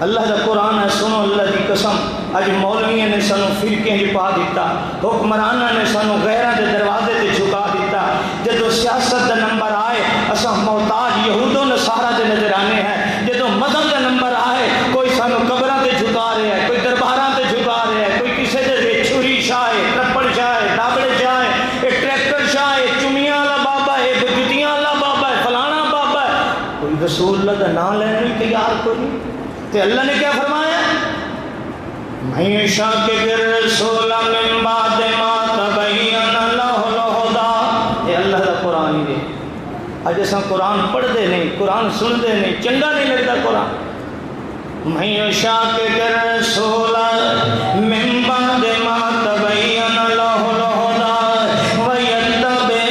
اللہ کا قرآن ہے سنو اللہ کی قسم اج مولویوں نے سانو فرقے چ پا دیتا حکمرانہ نے سانو غیراں دے دروازے تے جھکا دیتا جدو سیاست دا نمبر آئے اساں محتاج یہود و نصارہ دے نظر آنے ہیں جدو مذہب دا نمبر آئے کوئی سانو قبراں تے جھکا رہا ہے کوئی درباراں تے جھکا رہا ہے کوئی کسے دے چھری شاہ ہے ترپڑ شاہ ہے دابڑے شاہ ہے ٹریکٹر شاہ ہے چمیاں والا بابا ہے جتیاں والا بابا ہے فلانا بابا ہے کوئی رسول اللہ دا نام لینے نہیں تیار کوئی نہیں تو اللہ نے کیا فرمایا میں شاہ کے رسول من بعد ما تبین له الهدى یہ اللہ کا قرآن ہی ہے اج اساں قرآن پڑھتے نہیں قرآن سنتے نہیں چنگا نہیں لگتا قرآن میں شاہ کے رسول من بعد ما تبین له الهدى ويتبع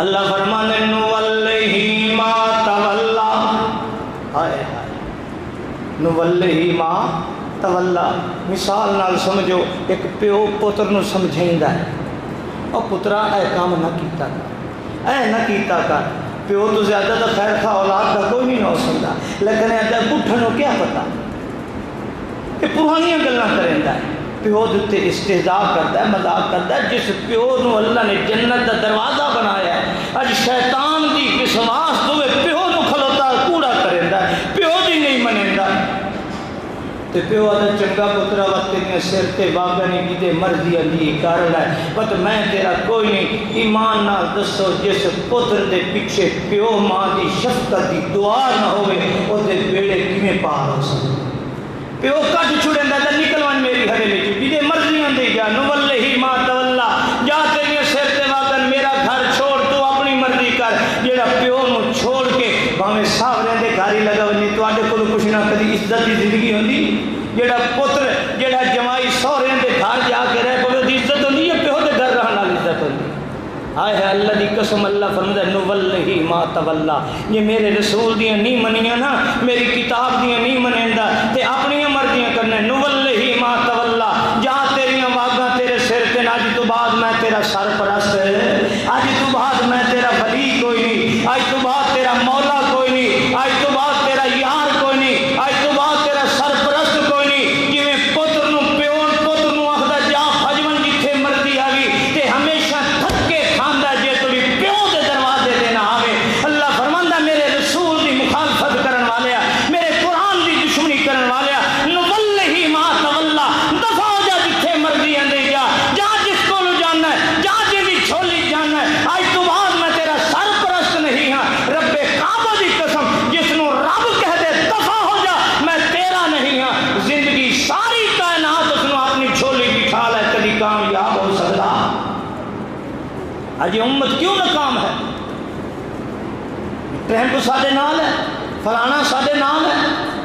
اللہ فرمانے نولیہ ما تولا، ہائے ہائے نولیہ ما تولا۔ مثال نال سمجھو، ایک پیو پتر نو سمجھیندا ہے، او پترا اے کام نہ کیتا کر، اے نہ کیتا کر۔ پیو تو زیادہ تو خیر خواہ اولاد کا کوئی نہیں ہو سکتا، لیکن اے پٹھن نو کیا پتا، یہ پرانیاں گلاں کریندا ہے۔ پیو دے استہزاء کرتا ہے، مذاق کرتا ہے۔ جس پیو نو اللہ نے جنت دا دروازہ بنایا ہے، اج شیطان دی وسواس دوے پیو نو کھلوتا کوڑا کریندا ہے، پیو دی نہیں منیندا۔ تے پیو آدھا چنگا پترا وقت تیریاں سر تے باغا نہیں کیتے مرضی دی کر لے، بت میں تیرا کوئی نہیں۔ ایمان نال دسو، جس پتر دے پیچھے پیو ماں دی شفقت دی دعا نہ ہوئے، او دے بیڑے کیویں پار ہو سکتے؟ پیو کٹ چھڑیندا تے نکلوان میری حویلی چ جدے مرضی آندی جا، نولیہ ما تولا، جا تیریاں سر تے واگن میرا گھر چھوڑ، تو اپنی مرضی کر۔ جیڑا پیو نو چھوڑ کے بھاویں ساورے دے گھر ہی لگا ونجے، تواڈے کول کچھ نہ کدی عزت دی زندگی ہوندی؟ جیڑا پتر جیڑا جمائی سہرے دے گھر جا کے رہ پوے دی عزت ہوندی ہے، پیو دے گھر رہن نال عزت ہوندی؟ ہائے ہے اللہ دی قسم، اللہ فرماتا ہے نولیہ ما تولا، یہ میرے رسول دیاں نہیں منیاں نا، میری کتاب دیاں نہیں منیندا تے اپنی مرضیاں کرنا۔ نولیہ ما تولا، جا تیریاں واگاں تیرے سر تے، اج تو بعد میں تیرا سرپرست، اج تو بعد میں تیرا ولی کوئی نہیں، اج تو بعد تیرا مولا کوئی نہیں، اج تو بعد تیرا یار کوئی نہیں، اج تو بعد تیرا سرپرست کوئی نہیں۔ جویں پتر نو پیو پتر نو آکھدا جا فجون جتھے مرضی آوی، تے ہمیشہ تھکے کھاندا جے تیری پیو دے دروازے تے نہ آوے۔ اللہ فرماندا میرے رسول دی مخالفت کرن والے، میرے قرآن دی دشمنی کرن والے، نولیہ ما تولا، دفع ہو جا جتھے مرضی اندے جا، جا جس کول جانا ہے، جا جی دی چھولی جانا ہے۔ اج تو بعد میں تیرا سرپرست نہیں ہاں، رب کعبہ دی قسم، جس نو رب کہہ دے دفع ہو جا، میں تیرا نہیں ہاں، زندگی ساری کائنات اس نو اپنی چھولی بٹھا لے، کبھی کامیاب ہو سکتا؟ اج امت کیوں ناکام ہے؟ ٹرمپ ساڈے نال ہے، فلانا ساڈے نال ہے،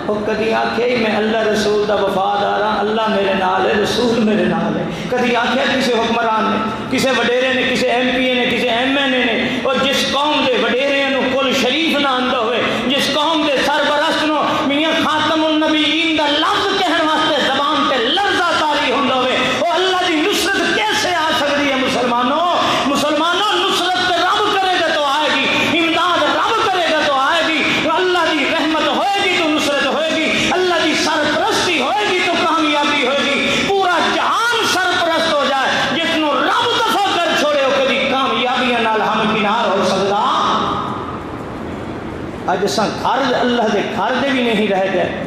وہ کدی آکھے میں اللہ رسول دا وفادار ہاں، اللہ میرے نال ہے، رسول میرے نال ہے؟ کدی آکھے کسی حکمران نے، کسی وڈیرے نے، کسی ایم پی اے نے، کسی ایم این اے نے، اور جس قوم دے وڈیرے نو کل شریف نہ آندا ہوئے، جس قوم دے سربرست نو میاں خاتم النبیین دا لفظ کہن واسطے زبان تے لرزہ طاری ہوندا ہوئے، وہ اللہ دی نصرت کیسے آ سکتی ہے؟ مسلمانوں نصرت تے رب کرے گا تو آئے گی، امداد رب کرے گا تو آئے گی، اللہ دی رحمت ہوئے گی تو نصرت ہوئے گی، اللہ دی سرپرستی ہوئے گی تو کامیابی ہوئے گی۔ پورا جہان سرپرست ہو جائے، جس نو رب دفع کر چھوڑے، وہ کبھی کامیابیاں نال ہمکنار ہو سکتا؟ اج اساں گھر اللہ دے گھر دے بھی نہیں رہ گئے۔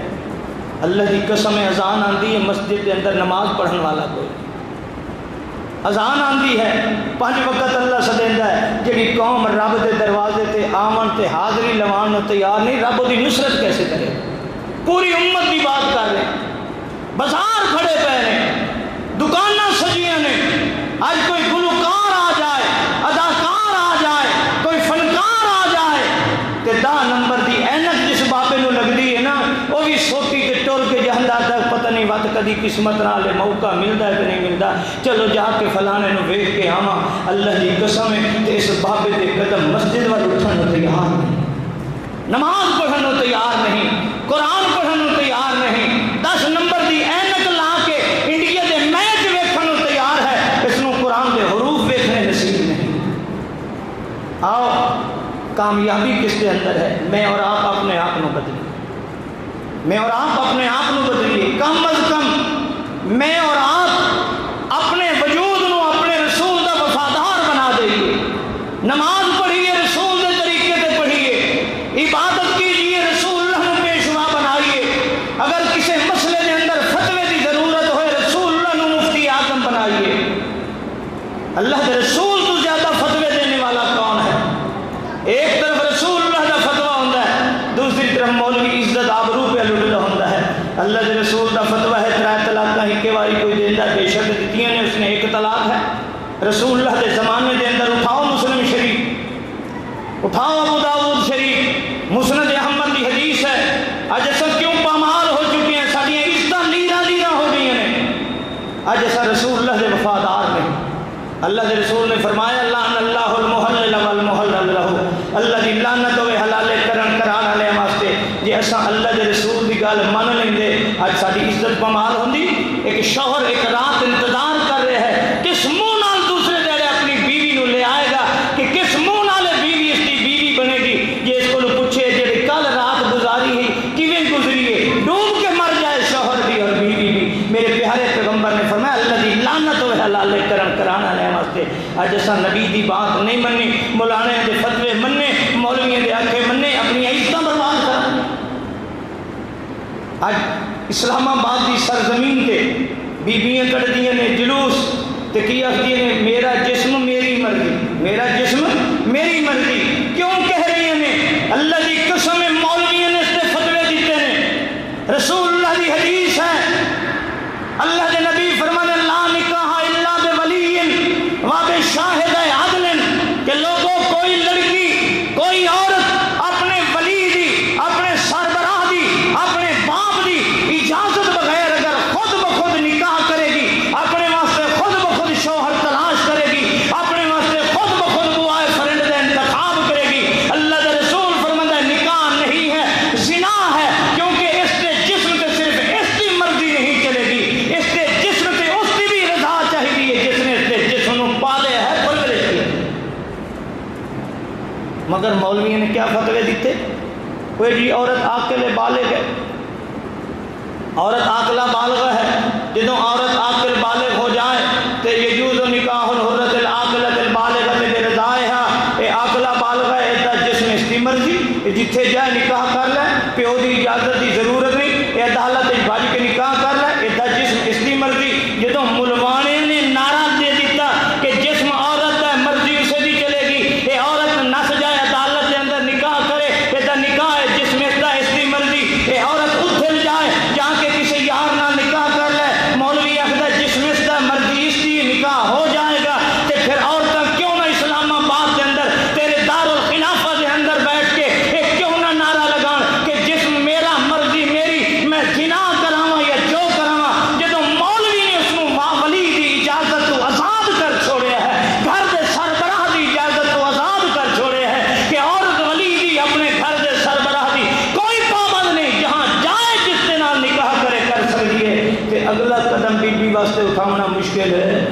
اللہ دی قسم، اذان آندی ہے مسجد کے اندر نماز پڑھن والا کوئی، اذان آندی ہے 5 وقت اللہ سدیندا ہے، جڑی قوم رب دے دروازے تے آمن تے حاضری لوان نو تیار نہیں، رب دی نصرت کیسے کرے؟ پوری امت دی بات کر رہے ہیں، بازار کھڑے پے نے، دکاناں سجیاں نے، آج کوئی گلوکار آ جائے، اداکار آ جائے، کوئی فنکار آ جائے، تے 10 نمبر دی اینک جس بابے نو لگدی ہے نا، وہ بھی سوٹی تے ٹر کے جہندا تک پتہ نہیں وقت کدی قسمت نال موقع ملدا ہے کہ نہیں ملدا، چلو جا کے فلانے نو ویکھ کے آواں۔ اللہ دی قسم ہے تے اس بابے دے قدم مسجد ول اٹھن نو تیار نہیں، نماز پڑھن نو تیار نہیں، قرآن پڑھن نو تیار نہیں، 10 نمبر دی اینک لا کے انڈیا دے میچ ویکھن نو تیار ہے، اس نو قرآن دے حروف ویکھنے نصیب نہیں۔ آؤ کامیابی کس کے اندر ہے؟ میں اور آپ اپنے آپ نو بدلیے، میں اور آپ اپنے آپ نو بدلیے، کم از کم میں اور آپ اپنے وجود نو اپنے رسول دا وفادار بنا دئیے، نماز پڑھیے رسول دے طریقے تے پڑھیے، عبادت کیجیے رسول اللہ نو پیشوا بنائیے، اگر کسی مسئلے دے اندر فتوے دی ضرورت ہوئے رسول اللہ نو مفتی اعظم بنائیے۔ اللہ کے رسول تو زیادہ فتوے دینے والا کون ہے؟ ایک طرف رسول اللہ دا فتویٰ ہوتا ہے، دوسری طرف مولوی عزت آبرو پہ لٹتا ہوتا ہے۔ اللہ کے رسول دا فتویٰ ہے 3 طلاق کا ہی باری کوئی دیتا، بے شک دیتیاں نے اس نے 1 طلاق ہے۔ رسول اللہ دے زمانے دے اندر اٹھاؤ مسلم شریف، اٹھاؤ ابو داؤد شریف، مسند احمد کی حدیث ہے، اج ایسا کیوں پامال ہو چکی ہیں، ساڑیاں عزتاں لیرا لیرا ہو گئی ہیں، اج ایسا رسول اللہ دے وفادار نہیں۔ اللہ کے رسول نے فرمایا لعن اللہ المحلل والمحلل جی اصا اللہ کے رسول کی گل من لیں اج ساری عزت پمال ہوندی۔ ایک شوہر ایک رات انتظار کر رہے ہے کس منہ نال دوسرے جڑے اپنی بیوی نو لے آئے گا کہ کس منہ نال بیوی اس کی بیوی بنے گی۔ جی اس کو پوچھے جی کل رات گزاری ہی کیویں گزری ہے، ڈوب کے مر جائے شوہر بھی اور بیوی بھی۔ میرے پیارے پیغمبر نے فرمایا اللہ دی لعنت ہوئے حلال کرم کرانا لے واسطے اج اساں نبی دی بات نہیں مننی، مولانے دے فتوے مننے، مولویوں دے آکھے مننے، اپنی عزتاں برباد کرنا۔ اج اسلام آباد کی سرزمین تے بیبیاں کٹدیاں نے جلوس تے کی آخدیاں نے میرا جسم میری مرضی، میرا جسم میری مرضی۔ کیوں کہہ رہی ہیں؟ اللہ کی قسم مولویوں نے اس سے فتوے دیتے ہیں، رسول اللہ کی حدیث ہے، اللہ کے نبی فرمانے لا نکاح الا بولی و بشاہد عدل، کہ لوگوں کوئی لڑکی کوئی عورت اپنے ولی دی، اپنے سربراہ دی، اپنے باپ دی اجازت بغیر اگر خود بخود نکاح کرے گی، اپنے واسطے خود بخود شوہر تلاش کرے گی، اپنے واسطے خود بخود بوائے فرینڈ کا انتخاب کرے گی، اللہ کے رسول فرماتا ہے نکاح نہیں ہے، زنا ہے، کیونکہ اس کے جسم سے صرف اس کی مرضی نہیں چلے گی، اس کے جسم سے اس کی بھی رضا چاہیے جس نے اس کے جسم کو پالے ہے پرورش کیا۔ مگر مولویوں نے کیا فتوے دیتے؟ کوئی جی عورت عاقل بالغ ہے، عورت عاقلہ بالغ ہے، جدوں عورت عاقل بالغ ہو جائے تو یجوز نکاح الحرۃ العاقلۃ البالغۃ برضائها، اے عاقلہ بالغ ہے، اس دا جسم اس کی مرضی، جتھے جائے نکاح کر لے، پیو دی اجازت کی ضرورت نہیں، اے عدالت بھج کے نکاح کر لے، اس دا جسم اس کی مرضی۔ جدوں ملوانے نے نعرہ دے دیتا کہ جسم عورت ہے، مرضی اسے دی چلے گی، اے عورت نس جائے عدالت کے اندر نکاح کرے، اے دا نکاح ہے، جسم اس دا اس کی مرضی، اے عورت ادھر جائے جا کے کسی یار نہ نکاح کر لے، مولوی آخر جسم اس دا مرضی اس کی نکاح ہو جائے گا، تے پھر عورتیں کیوں نہ اسلام آباد کے اندر تیرے دارالخلافہ کے اندر بیٹھ کے ایک کیوں نہ نعرہ لگان کہ جسم میرا مرضی میری، میں زنا کراواں یا جو کراواں۔ جدوں مولوی نے اس کو ولی دی اجازت تو آزاد کر چھوڑیا ہے، گھر دے سربراہ دی اجازت تو آزاد کر چھوڑیا ہے کہ عورت ولی دی اپنے گھر دے سربراہ دی کوئی پابند نہیں، جہاں جائے جس کے نال نکاح کرے کر سکتی ہے، کہ اگلا قدم بی بی واسطے اٹھانا مشکل ہے۔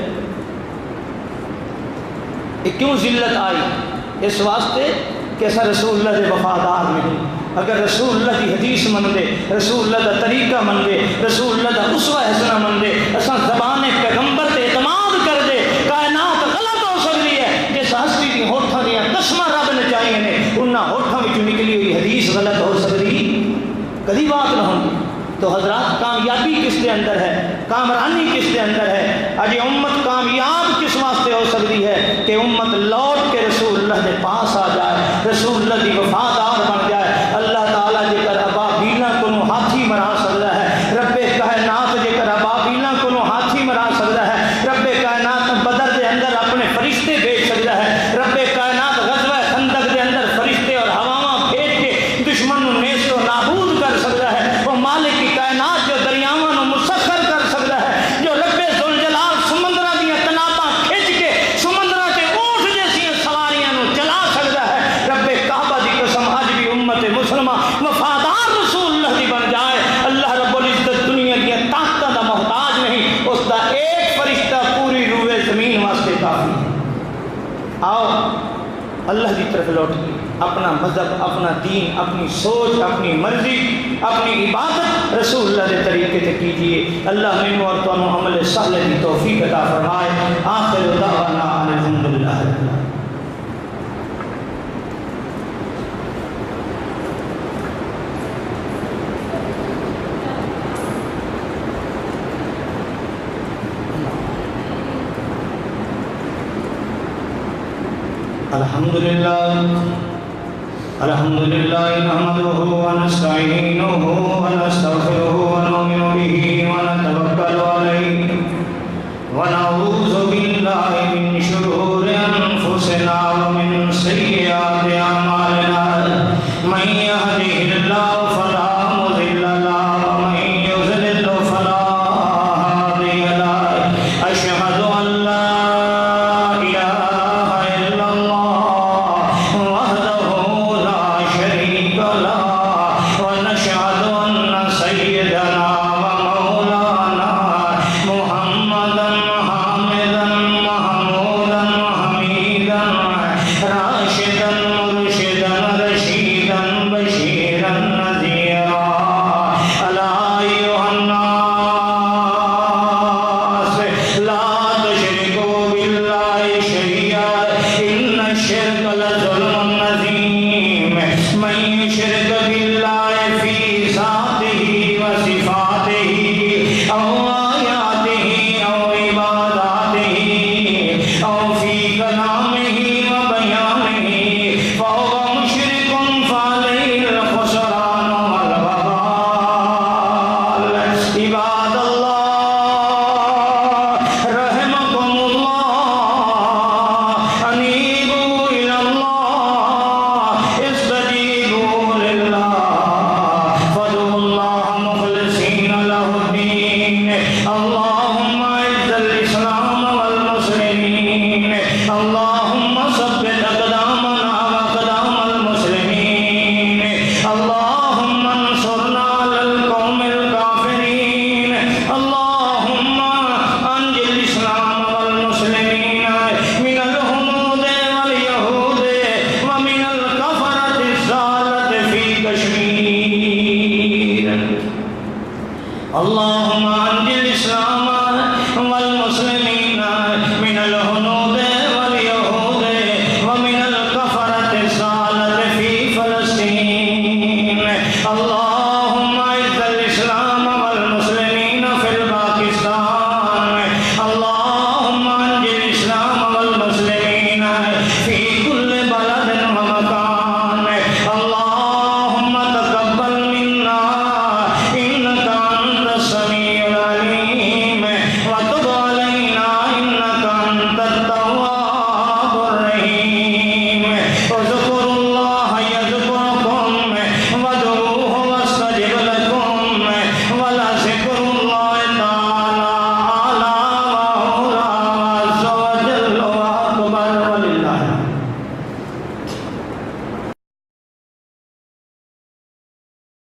یہ کیوں ذلت آئی؟ اس واسطے کہ ایسا رسول اللہ دے وفادار نہیں۔ اگر رسول اللہ کی حدیث من دے، رسول اللہ کا طریقہ من دے، رسول اللہ کا اسوہ حسنہ من دے، اساں زبان پیغمبر تے اعتماد کر دے، کائنات غلط ہو سکتی ہے۔ جس ہستی کی ہوٹھاں دیا قسماں رب نے چاہیے نے، انہاں ہوٹھاں وچوں نکلی ہوئی حدیث غلط ہو سکتی کدی بات نہ ہوگی۔ تو حضرات کامیابی کس کے اندر ہے؟ کامرانی کس کے اندر ہے؟ آج امت کامیاب کس واسطے ہو سکتی ہے؟ کہ امت لوٹ کے رسول اللہ کے پاس آ جائے، رسول اللہ کی وفادار بن جائے۔ اللہ تعالیٰ جے کر ابابیلاں کو ہاتھی مرا سکتا ہے، رب کائنات جے کر ابابیلاں کو ہاتھی مرا سکتا ہے، رب کائنات بدر کے اندر اپنے فرشتے بھیج سکتا ہے، رب کائنات غزوہ خندق کے اندر فرشتے اور ہواواں بھیج کے دشمن کو نیست و نابود کر سکتا ہے۔ وہ مالک کی کائنات جو دریاواں کو مسخر کر سکتا ہے، جو رب ذوالجلال سمندراں دیا تناباں کھچ کے سمندراں کے اونٹ جیسی سواریاں کو چلا سکتا ہے۔ رب کعبہ دی قسم اج بھی امت مسلمہ وفادار رسول اللہ دی بن جائے، اللہ رب العزت دنیا کی طاقتوں کا محتاج نہیں، اس کا ایک فرشتہ پوری روئے زمین واسطے کافی ہے۔ آؤ اللہ کی طرف لوٹ کے اپنا مذہب، اپنا دین، اپنی سوچ، اپنی مرضی، اپنی عبادت رسول اللہ کے طریقے سے کیجیے۔ اللہ مینوں اور تانوں عمل صالح کی توفیق عطا فرمائے۔ آخر دعوانا ان الحمدللہ رب العالمین۔ الحمدللہ نحمده ونستعینه ونستغفره ونؤمن به ونتوکل علیہ ونعوذ باللہ من شرور انفسنا ومن سیئات اعمالنا من یهده اللہ فلا مضل له ومن یضلل فلا هادی له اشہد ان لا اللہ